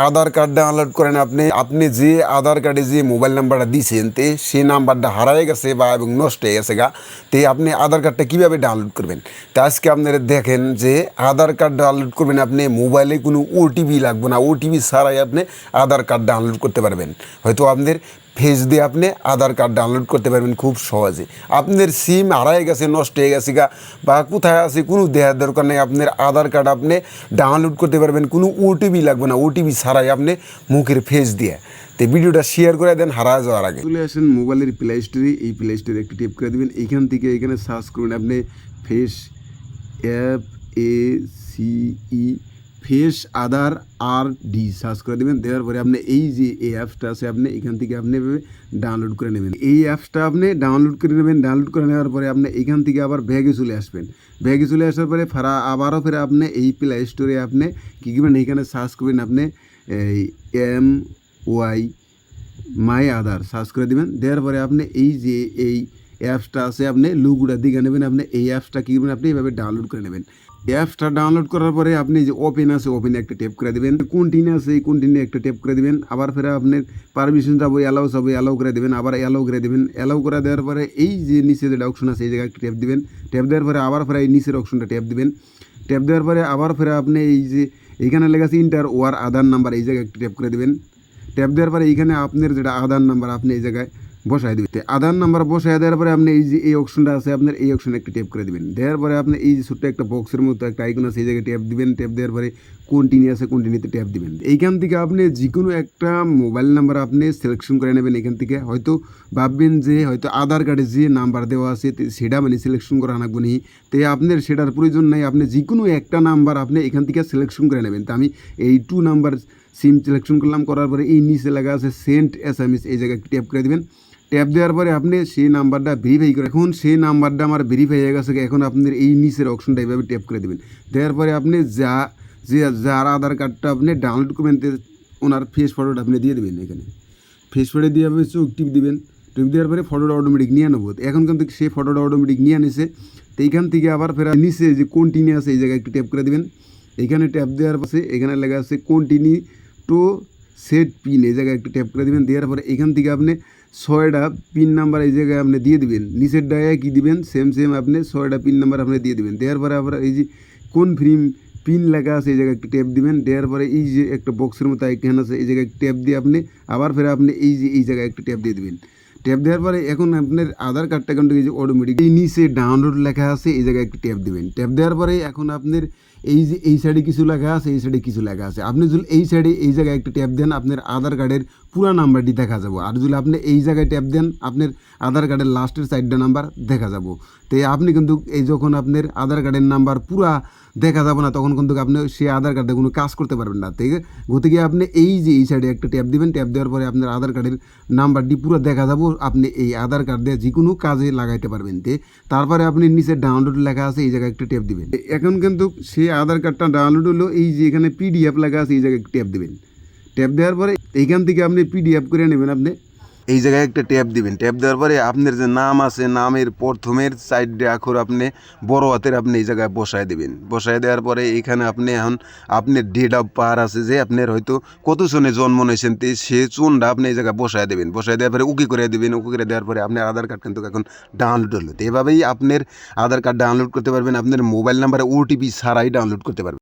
আধার card download করেন আপনি আপনি যে আধার কার্ডে যে মোবাইল নাম্বারটা দিয়েছেন তে সেই নাম্বারটা হারায় গেছে বা এবং নষ্ট হয়ে গেছে তে আপনি আধার কার্ডটা কীভাবে ডাউনলোড করবেন। তা আজকে আপনারা দেখেন যে আধার কার্ড ডাউনলোড করবেন আপনি মোবাইলে কোনো ওটিপি লাগবে না, ওটিপি ছাড়াই আপনি আধার কার্ড ডাউনলোড করতে পারবেন। হয়তো আপনাদের ফেস দিয়ে আপনি আধার কার্ড ডাউনলোড করতে পারবেন খুব সহজে। আপনার সিম হারায় গেছে, নষ্ট হয়ে গেছে বা কোথায় আছে কোনো দেওয়ার দরকার নেই, আপনার আধার কার্ড আপনি ডাউনলোড করতে পারবেন, কোনো ওটিপি লাগবে না, ওটিপি ছাড়াই আপনি মুখের ফেস দিয়ে। তো ভিডিওটা শেয়ার করে দেন হারা যাওয়ার আগে। চলে আসেন মোবাইলের প্লে স্টোরে, এই প্লে স্টোরে একটি টেপ করে দেবেন, এইখান থেকে এখানে সার্চ করুন আপনি ফেস FACE ফেস আধার RD সার্চ করে দেবেন। দেওয়ার পরে আপনি এই যে এই অ্যাপসটা আছে আপনি এখান থেকে আপনি ডাউনলোড করে নেবেন। এই অ্যাপসটা আপনি ডাউনলোড করে নেবেন। ডাউনলোড করে নেওয়ার পরে আপনি এখান থেকে আবার ব্যাগে চলে আসবেন। ব্যাগে চলে আসার পরে আবারও ফের আপনি এই প্লে স্টোরে আপনি কী করবেন, এইখানে সার্চ করবেন আপনি এই MY মাই আধার সার্চ করে দেবেন। দেওয়ার পরে আপনি এই যে এই অ্যাপসটা আছে আপনি লুগুটা দিকে নেবেন। আপনি এই অ্যাপসটা কী করবেন, আপনি এইভাবে ডাউনলোড করে নেবেন। অ্যাপসটা ডাউনলোড করার পরে আপনি যে ওপেন আছে ওপেনে একটা টেপ করে দেবেন, কন্টিনিউ আছে এই কন্টিনিউ একটা টেপ করে দেবেন। আবার ফের আপনার পারমিশন যাবো অ্যালাউ যাবো অ্যালাউ করে দেবেন, আবার অ্যালাউ করে দেবেন। অ্যালাউ করে দেওয়ার পরে এই যে নিচে যেটা অপশন আছে এই জায়গায় একটা টেপ দেবেন। টেপ দেওয়ার পরে আবার ফের এই নিচের অপশনটা টেপ দেবেন। টেপ দেওয়ার পরে আবার ফের আপনি এই যে এইখানে লেখা আছে ইন্টার ওয়ার আধার নাম্বার, এই জায়গায় একটা টেপ করে দেবেন। ট্যাপ দেওয়ার পরে এইখানে আপনার যেটা আধার নাম্বার আপনি এই জায়গায় বসায় দেবেন। আধার নাম্বার বসায় দেওয়ার পরে আপনি এই যে এই অপশনটা আছে আপনার এই অপশনে একটা টেপ করে দেবেন। দেওয়ার পরে আপনি এই যে ছোট্ট একটা বক্সের মতো একটা আইকন আছে এই জায়গায় ট্যাপ দিবেন। ট্যাপ দেওয়ার পরে কন্টিনিউ আছে কন্টিনিউতে ট্যাপ দিবেন। এইখান থেকে আপনি যে কোনো একটা মোবাইল নাম্বার আপনি সিলেকশন করে নেবেন। এখান থেকে হয়তো ভাববেন যে হয়তো আধার কার্ডে যে নাম্বার দেওয়া আছে সেটা মানে সিলেকশন করা আনাকবো নি, তো আপনার সেটার প্রয়োজন নাই। আপনি যে কোনো একটা নাম্বার আপনি এখান থেকে সিলেকশন করে নেবেন। তো আমি এই 2 নাম্বার সিম সিলেকশন করলাম। করার পরে এই নিচে লেখা আছে সেন্ট SMS, এই জায়গায় ট্যাপ করে দেবেন। ট্যাপ দেওয়ার পরে আপনি সেই নাম্বারটা ভেরিফাই করে, এখন সেই নাম্বারটা আমার ভেরিফাই হয়ে গেছে। এখন আপনার এই নিচের অপশনটা এইভাবে ট্যাপ করে দেবেন। দেওয়ার পরে আপনি যার আধার কার্ডটা আপনি ডাউনলোড করবেন ওনার ফেস ফটোটা আপনি দিয়ে দেবেন। এখানে ফেস ফটো দিয়ে আপনি চোখ টিপ দিবেন। টিপ দেওয়ার পরে ফটোটা অটোমেটিক নিয়ে নেবো। এখন কিন্তু সেই ফটোটা অটোমেটিক নিয়ে নিছে। তো এইখান থেকে আবার ফের নিচে যে কন্টিনিউ আছে এই জায়গায় একটু ট্যাপ করে দেবেন। এইখানে ট্যাপ দেওয়ার পাশে এখানে লেখা আছে কন্টিনিউ টু সেট পিন, এই জায়গায় একটু ট্যাপ করে দেবেন। দেওয়ার পরে এখান থেকে আপনি 6টা পিন নাম্বার এই জায়গায় আপনি দিয়ে দেবেন। নিচের ডায়ায় কী দিবেন সেম আপনি 6টা পিন নাম্বার আপনি দিয়ে দেবেন। দেওয়ার পরে আবার এই যে কনফার্ম পিন লেখা আছে এই জায়গায় একটু ট্যাপ দিবেন। দেওয়ার পরে এই যে একটা বক্সের মতো আইকন আছে এই জায়গায় ট্যাপ দিয়ে আপনি আবার ফের আপনি এই যে এই জায়গায় একটু ট্যাপ দিয়ে দেবেন। ট্যাপ দেওয়ার পরে এখন আপনার আধার কার্ডটা কিন্তু এই যে অটোমেটিক এই নিচে ডাউনলোড লেখা আছে এই জায়গায় একটু ট্যাপ দেবেন। ট্যাপ দেওয়ার পরে এখন আপনার এই যে এই সাইডে কিছু লেখা আছে এই সাইডে কিছু লেখা আছে, আপনি যদি এই সাইডে এই জায়গায় একটা ট্যাপ দেন আপনার আধার কার্ডের পুরো নাম্বারটি দেখা যাবো। আর যদি আপনি এই জায়গায় ট্যাপ দেন আপনার আধার কার্ডের লাস্টের 4টা নাম্বার দেখা যাবো। তো আপনি কিন্তু এই যখন আপনার আধার কার্ডের নাম্বার পুরা দেখা যাবে না তখন কিন্তু আপনি সেই আধার কার্ডে কোনো কাজ করতে পারবেন না। ঠিক আছে, গতিকে আপনি এই যে এই সাইডে একটা ট্যাপ দিবেন। ট্যাপ দেওয়ার পরে আপনার আধার কার্ডের নাম্বারটি পুরো দেখা যাবো। আপনি এই আধার কার্ড দিয়ে যে কোনো কাজে লাগাইতে পারবেন। তারপরে আপনি নিচে ডাউনলোড লেখা আছে এই জায়গায় একটা ট্যাপ দিবেন। এখন কিন্তু সেই আধার কার্ডটা ডাউনলোড হলো, এই যে এখানে PDF লেখা আছে এই জায়গায় ট্যাপ দিবেন। ট্যাপ দেওয়ার পরে এইখান থেকে আপনি PDF করে নেবেন। আপনি এই জায়গায় একটা ট্যাপ দিবেন। ট্যাপ দেওয়ার পরে আপনার যে নাম আছে নামের প্রথমের 4টে অক্ষর আপনি বড় হাতের আপনি এই জায়গায় বসায় দেবেন। বসায় দেওয়ার পরে এখানে আপনি এখন আপনার ডেট অফ বার্থ আছে যে আপনার হয়তো কত সনে জন্ম নিয়েছেন সে চুনটা আপনি এই জায়গায় বসায় দেবেন। বসায় দেওয়ার পরে উকি করে দেবেন। উকি করে দেওয়ার পরে আপনার আধার কার্ড কিন্তু এখন ডাউনলোড হলো। তো এভাবেই আপনার আধার কার্ড ডাউনলোড করতে পারবেন। আপনার মোবাইল নাম্বারে OTP ছাড়াই ডাউনলোড করতে পারবেন।